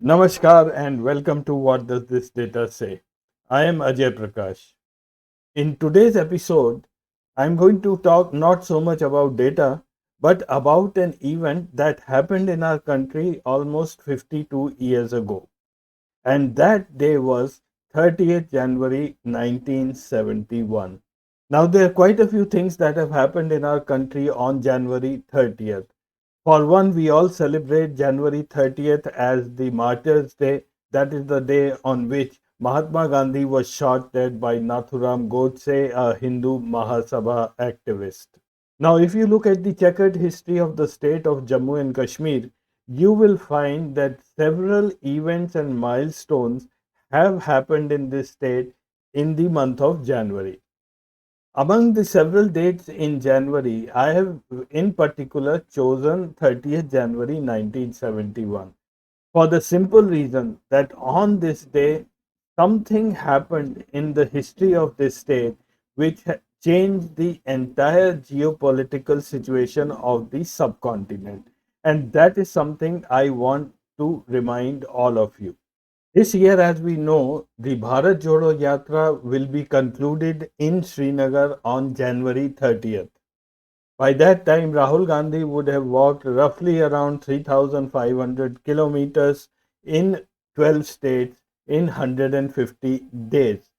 Namaskar and welcome to What Does This Data Say? I am Ajay Prakash. In today's episode, I'm going to talk not so much about data, but about an event that happened in our country almost 52 years ago. And that day was 30th January 1971. Now, there are quite a few things that have happened in our country on January 30th. For one, we all celebrate January 30th as the Martyrs' Day. That is the day on which Mahatma Gandhi was shot dead by Nathuram Godse, a Hindu Mahasabha activist. Now, if you look at the checkered history of the state of Jammu and Kashmir, you will find that several events and milestones have happened in this state in the month of January. Among the several dates in January, I have in particular chosen 30th January 1971 for the simple reason that on this day, something happened in the history of this state which changed the entire geopolitical situation of the subcontinent. And that is something I want to remind all of you. This year, as we know, the Bharat Jodo Yatra will be concluded in Srinagar on January 30th. By that time, Rahul Gandhi would have walked roughly around 3,500 kilometers in 12 states in 150 days.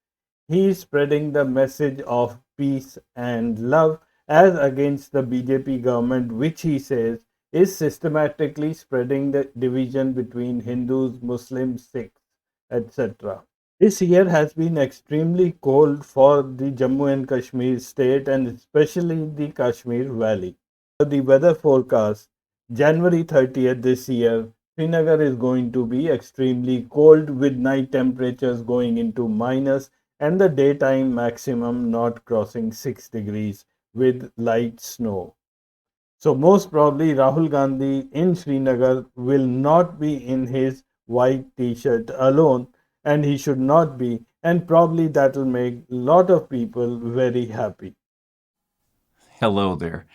He is spreading the message of peace and love as against the BJP government, which he says is systematically spreading the division between Hindus, Muslims, Sikhs, etc. This year has been extremely cold for the Jammu and Kashmir state and especially the Kashmir Valley. The weather forecast January 30th this year, Srinagar is going to be extremely cold with night temperatures going into minus and the daytime maximum not crossing 6 degrees with light snow. So, most probably, Rahul Gandhi in Srinagar will not be in his white t shirt alone, and he should not be, and probably that will make a lot of people very happy. Hello there.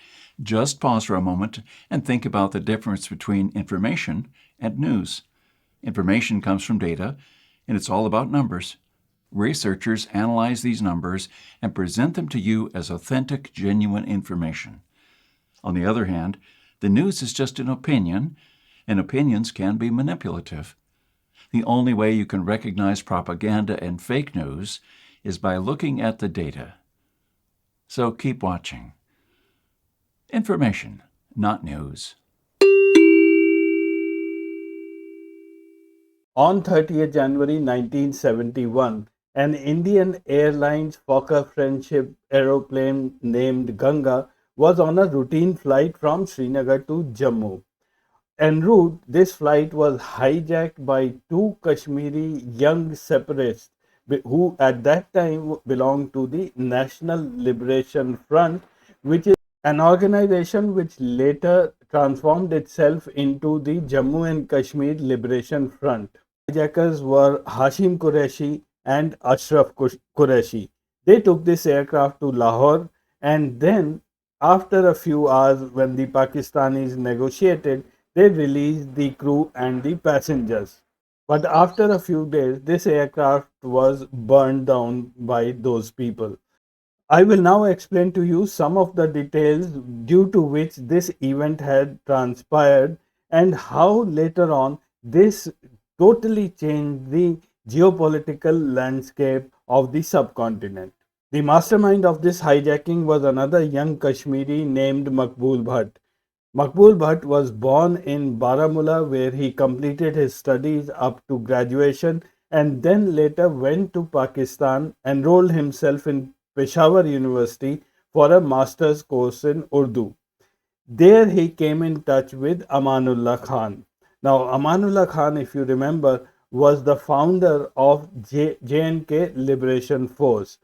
Just pause for a moment and think about the difference between information and news. Information comes from data, and it's all about numbers. Researchers analyze these numbers and present them to you as authentic, genuine information. On the other hand, the news is just an opinion, and opinions can be manipulative. The only way you can recognize propaganda and fake news is by looking at the data. So keep watching. Information, not news. On 30th January 1971, an Indian Airlines Fokker Friendship aeroplane named Ganga was on a routine flight from Srinagar to Jammu. En route, this flight was hijacked by two Kashmiri young separatists who at that time belonged to the National Liberation Front, which is an organization which later transformed itself into the Jammu and Kashmir Liberation Front. Hijackers were Hashim Qureshi and Ashraf Qureshi. They took this aircraft to Lahore, and then, after a few hours, when the Pakistanis negotiated, they released the crew and the passengers. But after a few days, this aircraft was burned down by those people. I will now explain to you some of the details due to which this event had transpired and how later on this totally changed the geopolitical landscape of the subcontinent. The mastermind of this hijacking was another young Kashmiri named Makbul Bhatt. Makbul Bhatt was born in Baramulla, where he completed his studies up to graduation and then later went to Pakistan, enrolled himself in Peshawar University for a master's course in Urdu. There he came in touch with Amanullah Khan. Now, Amanullah Khan, if you remember, was the founder of J&K Liberation Force.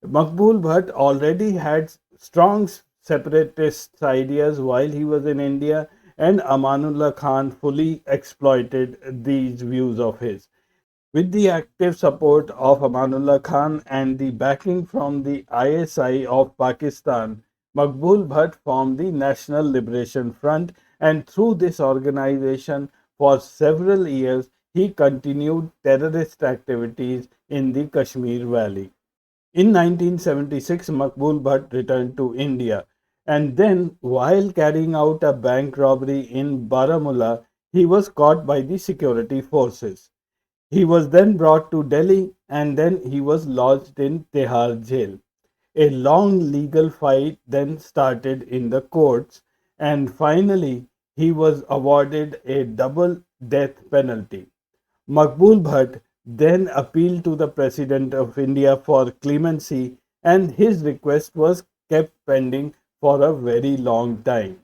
Makbul Bhatt already had strong separatist ideas while he was in India, and Amanullah Khan fully exploited these views of his. With the active support of Amanullah Khan and the backing from the ISI of Pakistan, Makbul Bhatt formed the National Liberation Front, and through this organization, for several years, he continued terrorist activities in the Kashmir Valley. In 1976, Makbul Bhatt returned to India, and then, while carrying out a bank robbery in Baramulla, he was caught by the security forces. He was then brought to Delhi, and then he was lodged in Tihar jail. A long legal fight then started in the courts, and finally he was awarded a double death penalty. Makbul Bhatt then appealed to the President of India for clemency, and his request was kept pending for a very long time.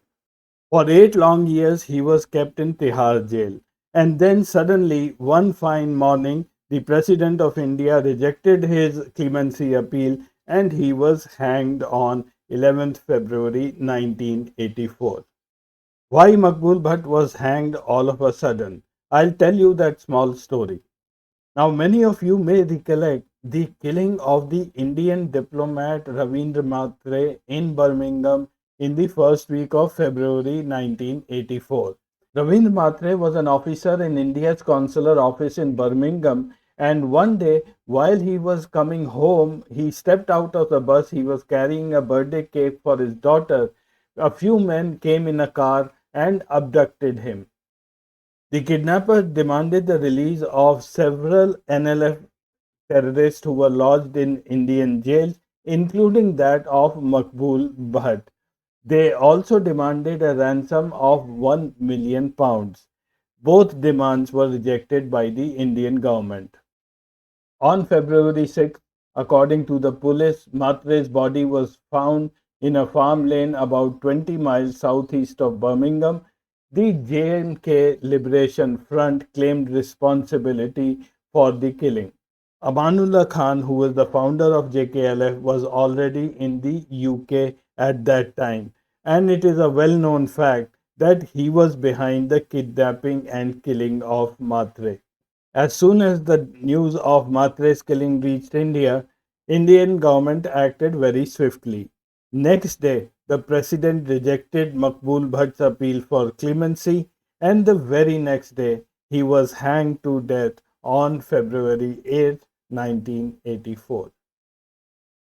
For 8 long years, he was kept in Tihar jail. And then suddenly, one fine morning, the President of India rejected his clemency appeal and he was hanged on 11th February 1984. Why Makbul Bhatt was hanged all of a sudden? I'll tell you that small story. Now, many of you may recollect the killing of the Indian diplomat Ravindra Matre in Birmingham in the first week of February 1984. Ravindra Matre was an officer in India's consular office in Birmingham, and one day while he was coming home, he stepped out of the bus. He was carrying a birthday cake for his daughter. A few men came in a car and abducted him. The kidnappers demanded the release of several NLF terrorists who were lodged in Indian jails, including that of Makbul Bhatt. They also demanded a ransom of £1 million. Both demands were rejected by the Indian government. On February 6, according to the police, Matre's body was found in a farm lane about 20 miles southeast of Birmingham. The J&K Liberation Front claimed responsibility for the killing. Amanullah Khan, who was the founder of JKLF, was already in the UK at that time, and it is a well known fact that he was behind the kidnapping and killing of Matre. As soon as the news of Matre's killing reached India, Indian government acted very swiftly. Next day, the president rejected Makbul Bhatt's appeal for clemency, and the very next day, he was hanged to death on February 8, 1984.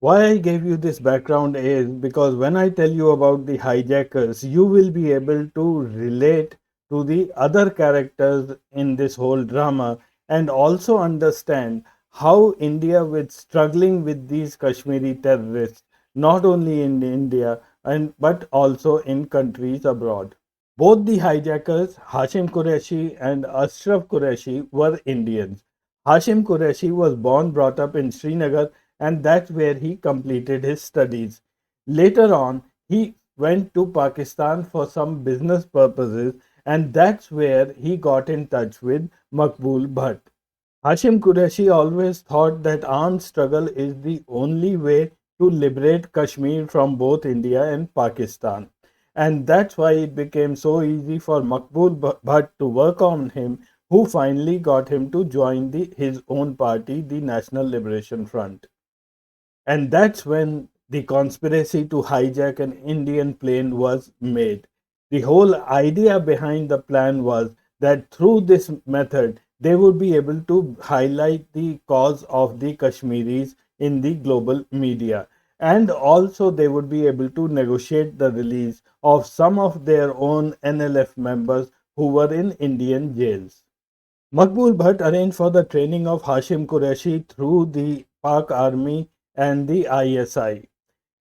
Why I gave you this background is because when I tell you about the hijackers, you will be able to relate to the other characters in this whole drama and also understand how India was struggling with these Kashmiri terrorists, not only in India and but also in countries abroad. Both the hijackers, Hashim Qureshi and Ashraf Qureshi, were Indians. Hashim Qureshi was born brought up in Srinagar, and that's where he completed his studies. Later on, he went to Pakistan for some business purposes, and that's where he got in touch with Makbul Bhatt. Hashim Qureshi always thought that armed struggle is the only way to liberate Kashmir from both India and Pakistan. And that's why it became so easy for Makbul Bhatt to work on him, who finally got him to join his own party, the National Liberation Front. And that's when the conspiracy to hijack an Indian plane was made. The whole idea behind the plan was that through this method, they would be able to highlight the cause of the Kashmiris in the global media. And also, they would be able to negotiate the release of some of their own NLF members who were in Indian jails. Makbul Bhatt arranged for the training of Hashim Qureshi through the Pak Army and the ISI.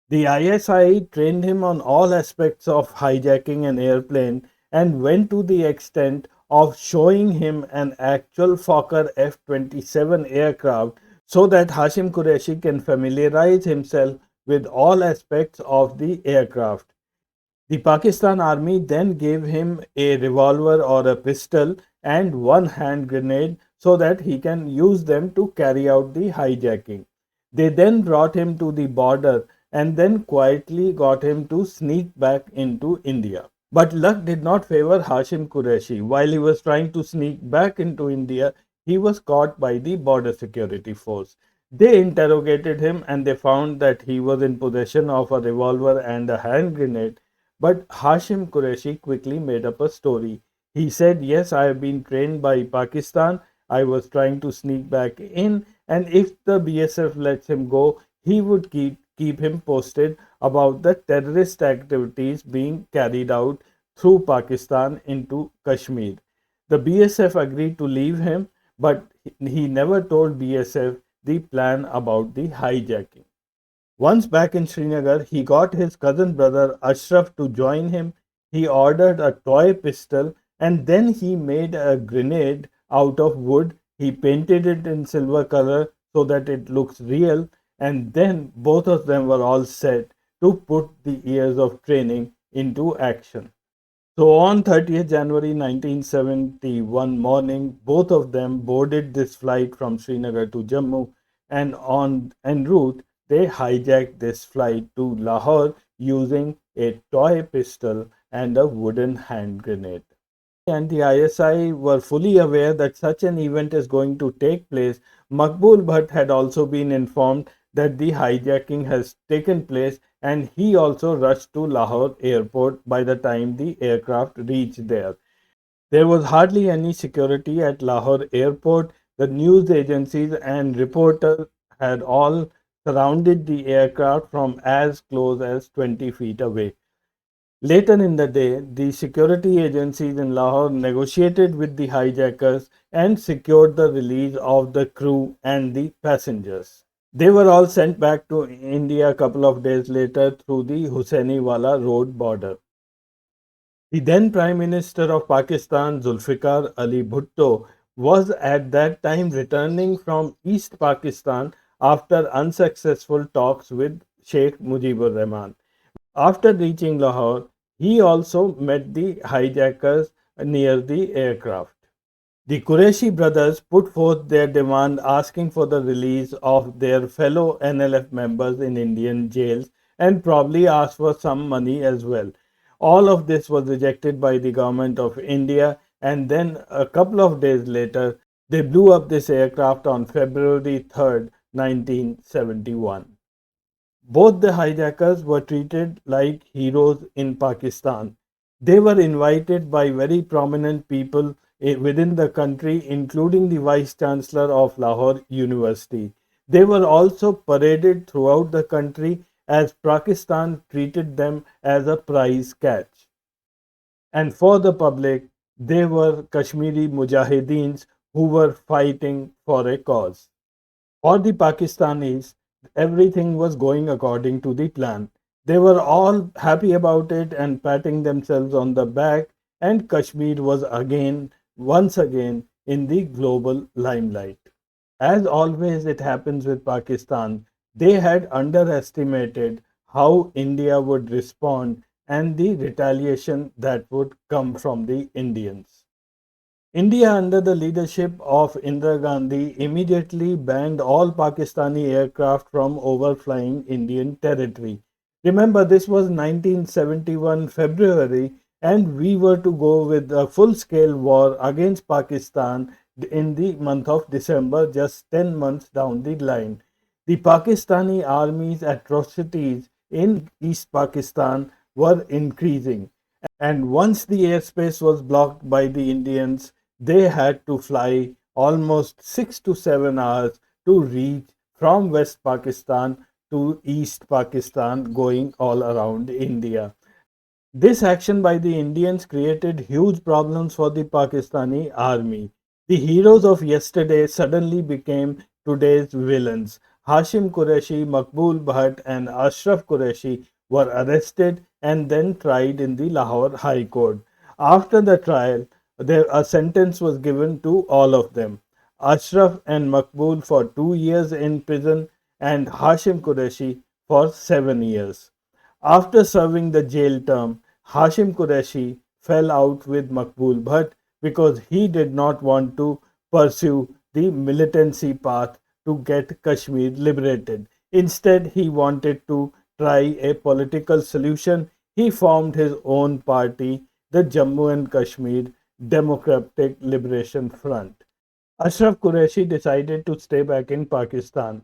The ISI trained him on all aspects of hijacking an airplane and went to the extent of showing him an actual Fokker F-27 aircraft so that Hashim Qureshi can familiarize himself with all aspects of the aircraft. The Pakistan Army then gave him a revolver or a pistol and one hand grenade so that he can use them to carry out the hijacking. They then brought him to the border and then quietly got him to sneak back into India. But luck did not favor Hashim Qureshi. While he was trying to sneak back into India, he was caught by the border security force. They interrogated him and they found that he was in possession of a revolver and a hand grenade. But Hashim Qureshi quickly made up a story. He said, "Yes, I have been trained by Pakistan. I was trying to sneak back in, and if the BSF lets him go, he would keep him posted about the terrorist activities being carried out through Pakistan into Kashmir." The BSF agreed to leave him, but he never told BSF the plan about the hijacking. Once back in Srinagar, he got his cousin brother Ashraf to join him. He ordered a toy pistol and then he made a grenade out of wood. He painted it in silver color so that it looks real. And then both of them were all set to put the years of training into action. So on 30th January 1971 morning, both of them boarded this flight from Srinagar to Jammu, and on en route they hijacked this flight to Lahore using a toy pistol and a wooden hand grenade. And the ISI were fully aware that such an event is going to take place. Makbul Bhatt had also been informed that the hijacking has taken place, and he also rushed to Lahore airport by the time the aircraft reached there. There was hardly any security at Lahore airport. The news agencies and reporters had all surrounded the aircraft from as close as 20 feet away. Later in the day, the security agencies in Lahore negotiated with the hijackers and secured the release of the crew and the passengers. They were all sent back to India a couple of days later through the Hussainiwala Road border. The then Prime Minister of Pakistan, Zulfikar Ali Bhutto, was at that time returning from East Pakistan after unsuccessful talks with Sheikh Mujibur Rahman. After reaching Lahore, he also met the hijackers near the aircraft. The Qureshi brothers put forth their demand asking for the release of their fellow NLF members in Indian jails and probably asked for some money as well. All of this was rejected by the government of India, and then a couple of days later, they blew up this aircraft on February 3rd, 1971. Both the hijackers were treated like heroes in Pakistan. They were invited by very prominent people within the country, including the Vice Chancellor of Lahore University. They were also paraded throughout the country as Pakistan treated them as a prize catch. And for the public, they were Kashmiri Mujahideens who were fighting for a cause. For the Pakistanis, everything was going according to the plan. They were all happy about it and patting themselves on the back, and Kashmir was once again, in the global limelight. As always, it happens with Pakistan, they had underestimated how India would respond and the retaliation that would come from the Indians. India, under the leadership of Indira Gandhi, immediately banned all Pakistani aircraft from overflying Indian territory. Remember, this was 1971 February, and we were to go with a full scale war against Pakistan in the month of December, just 10 months down the line. The Pakistani army's atrocities in East Pakistan were increasing, and once the airspace was blocked by the Indians, they had to fly almost 6 to 7 hours to reach from West Pakistan to East Pakistan, going all around India. This action by the Indians created huge problems for the Pakistani army. The heroes of yesterday suddenly became today's villains. Hashim Qureshi, Makbul Bhatt, and Ashraf Qureshi were arrested and then tried in the Lahore High Court. After the trial, a sentence was given to all of them. Ashraf and Makbul for 2 years in prison, and Hashim Qureshi for 7 years. After serving the jail term, Hashim Qureshi fell out with Makbul Bhatt because he did not want to pursue the militancy path to get Kashmir liberated. Instead, he wanted to try a political solution. He formed his own party, the Jammu and Kashmir Democratic Liberation Front. Ashraf Qureshi decided to stay back in Pakistan.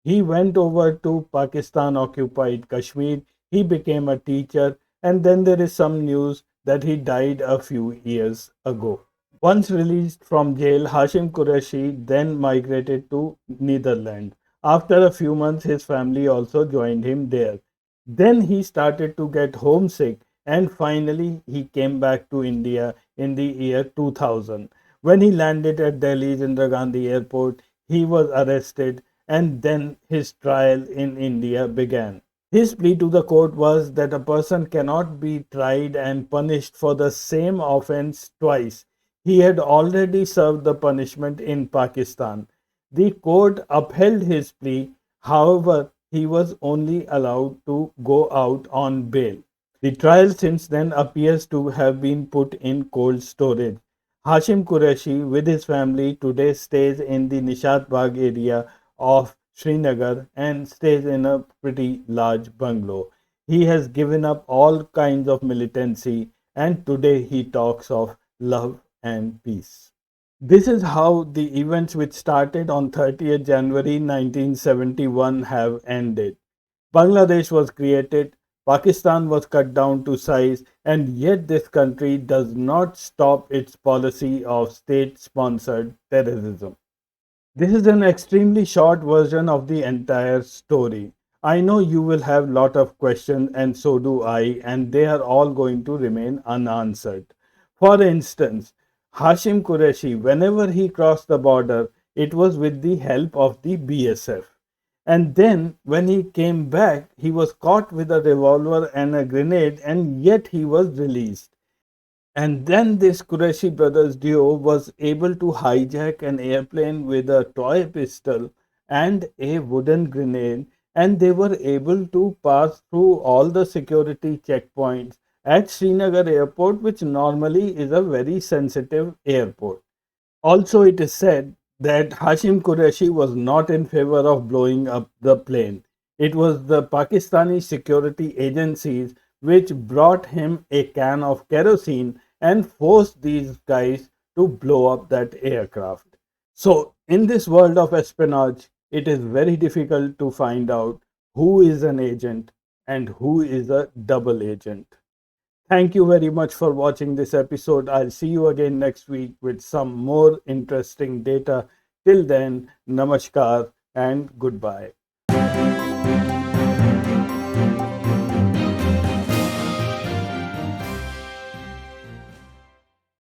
He went over to Pakistan occupied Kashmir. He became a teacher, and then there is some news that he died a few years ago. Once released from jail, Hashim Qureshi then migrated to Netherlands. After a few months, his family also joined him there. Then he started to get homesick, and finally he came back to India in the year 2000. When he landed at Delhi's Indira Gandhi airport, he was arrested, and then his trial in India began. His plea to the court was that a person cannot be tried and punished for the same offense twice. He had already served the punishment in Pakistan. The court upheld his plea. However, he was only allowed to go out on bail. The trial since then appears to have been put in cold storage. Hashim Qureshi, with his family, today stays in the Nishat Bagh area of Srinagar and stays in a pretty large bungalow. He has given up all kinds of militancy, and today he talks of love and peace. This is how the events which started on 30th January 1971 have ended. Bangladesh was created, Pakistan was cut down to size, and yet this country does not stop its policy of state sponsored terrorism. This is an extremely short version of the entire story. I know you will have a lot of questions, and so do I, and they are all going to remain unanswered. For instance, Hashim Qureshi, whenever he crossed the border, it was with the help of the BSF. And then, when he came back, he was caught with a revolver and a grenade, and yet he was released. And then this Qureshi brothers duo was able to hijack an airplane with a toy pistol and a wooden grenade, and they were able to pass through all the security checkpoints at Srinagar airport, which normally is a very sensitive airport. Also, it is said that Hashim Qureshi was not in favor of blowing up the plane. It was the Pakistani security agencies which brought him a can of kerosene and forced these guys to blow up that aircraft. So, in this world of espionage, it is very difficult to find out who is an agent and who is a double agent. Thank you very much for watching this episode. I'll see you again next week with some more interesting data. Till then, namaskar and goodbye.